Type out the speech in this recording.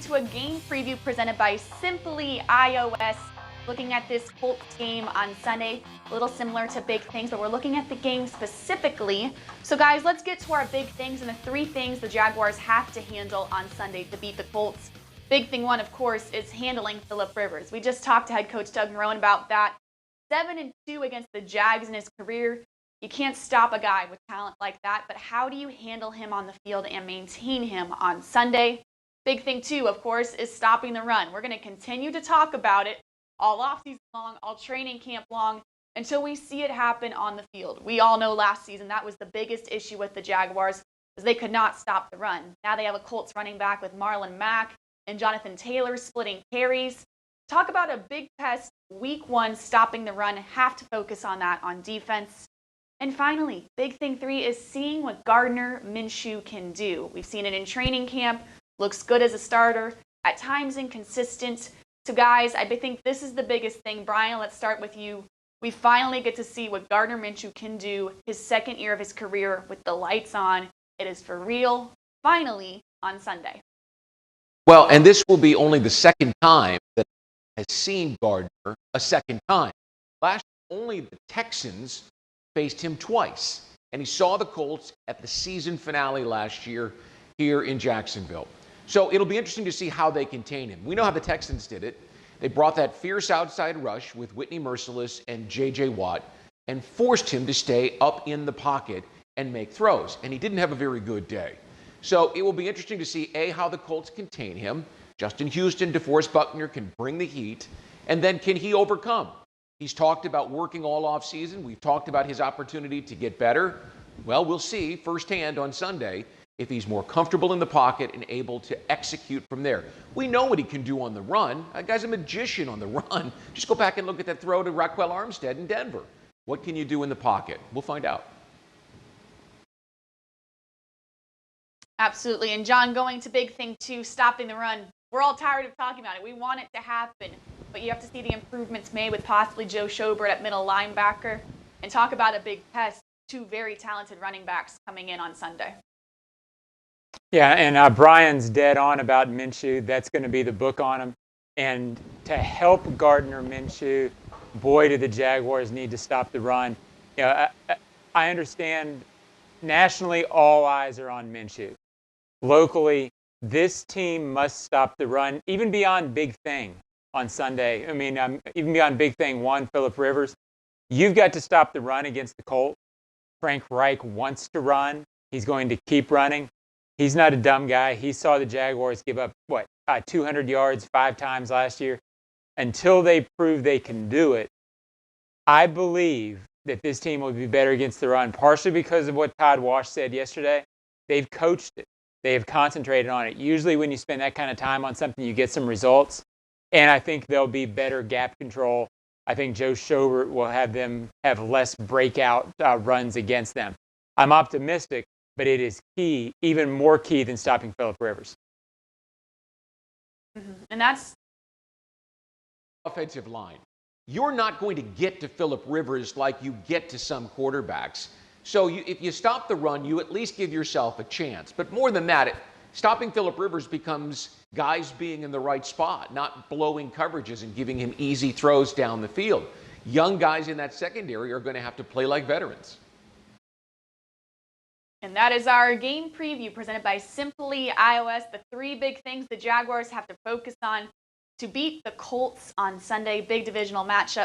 into a game preview presented by Simply iOS. Looking at this Colts game on Sunday, a little similar to big things, but we're looking at the game specifically. So guys, let's get to our big things and the three things the Jaguars have to handle on Sunday to beat the Colts. Big thing one, of course, is handling Phillip Rivers. We just talked to head coach Doug Marrone about that. 7-2 against the Jags in his career. You can't stop a guy with talent like that, but how do you handle him on the field and maintain him on Sunday? Big thing two, of course, is stopping the run. We're going to continue to talk about it all offseason long, all training camp long, until we see it happen on the field. We all know last season that was the biggest issue with the Jaguars, is they could not stop the run. Now they have a Colts running back with Marlon Mack and Jonathan Taylor splitting carries. Talk about a big test, week one, stopping the run. Have to focus on that on defense. And finally, big thing three is seeing what Gardner Minshew can do. We've seen it in training camp. Looks good as a starter, at times inconsistent. So guys, I think this is the biggest thing. Brian, let's start with you. We finally get to see what Gardner Minshew can do his second year of his career with the lights on. It is for real, finally, on Sunday. Well, and this will be only the second time that has seen Gardner a second time. Last year, only the Texans faced him twice, and he saw the Colts at the season finale last year here in Jacksonville. So it'll be interesting to see how they contain him. We know how the Texans did it. They brought that fierce outside rush with Whitney Mercilus and J.J. Watt and forced him to stay up in the pocket and make throws, and he didn't have a very good day. So it will be interesting to see, A, how the Colts contain him. Justin Houston, DeForest Buckner can bring the heat, and then can he overcome? He's talked about working all offseason. We've talked about his opportunity to get better. Well, we'll see firsthand on Sunday if he's more comfortable in the pocket and able to execute from there. We know what he can do on the run. That guy's a magician on the run. Just go back and look at that throw to Raquel Armstead in Denver. What can you do in the pocket? We'll find out. Absolutely. And John, going to big thing two, stopping the run. We're all tired of talking about it. We want it to happen. But you have to see the improvements made with possibly Joe Schobert at middle linebacker. And talk about a big test. Two very talented running backs coming in on Sunday. Yeah, and Brian's dead on about Minshew. That's going to be the book on him. And to help Gardner Minshew, boy, do the Jaguars need to stop the run. You know, I understand nationally all eyes are on Minshew. Locally, this team must stop the run, even beyond big thing on Sunday. I mean, even beyond big thing one, Phillip Rivers. You've got to stop the run against the Colts. Frank Reich wants to run. He's going to keep running. He's not a dumb guy. He saw the Jaguars give up, 200 yards 5 times last year. Until they prove they can do it, I believe that this team will be better against the run, partially because of what Todd Wash said yesterday. They've coached it. They have concentrated on it. Usually when you spend that kind of time on something, you get some results. And I think there'll be better gap control. I think Joe Schobert will have them have less breakout runs against them. I'm optimistic, but it is key, even more key than stopping Phillip Rivers. Mm-hmm. And that's offensive line. You're not going to get to Phillip Rivers like you get to some quarterbacks. So if you stop the run, you at least give yourself a chance. But more than that, stopping Phillip Rivers becomes guys being in the right spot, not blowing coverages and giving him easy throws down the field. Young guys in that secondary are going to have to play like veterans. And that is our game preview presented by Simply iOS. The three big things the Jaguars have to focus on to beat the Colts on Sunday. Big divisional matchup.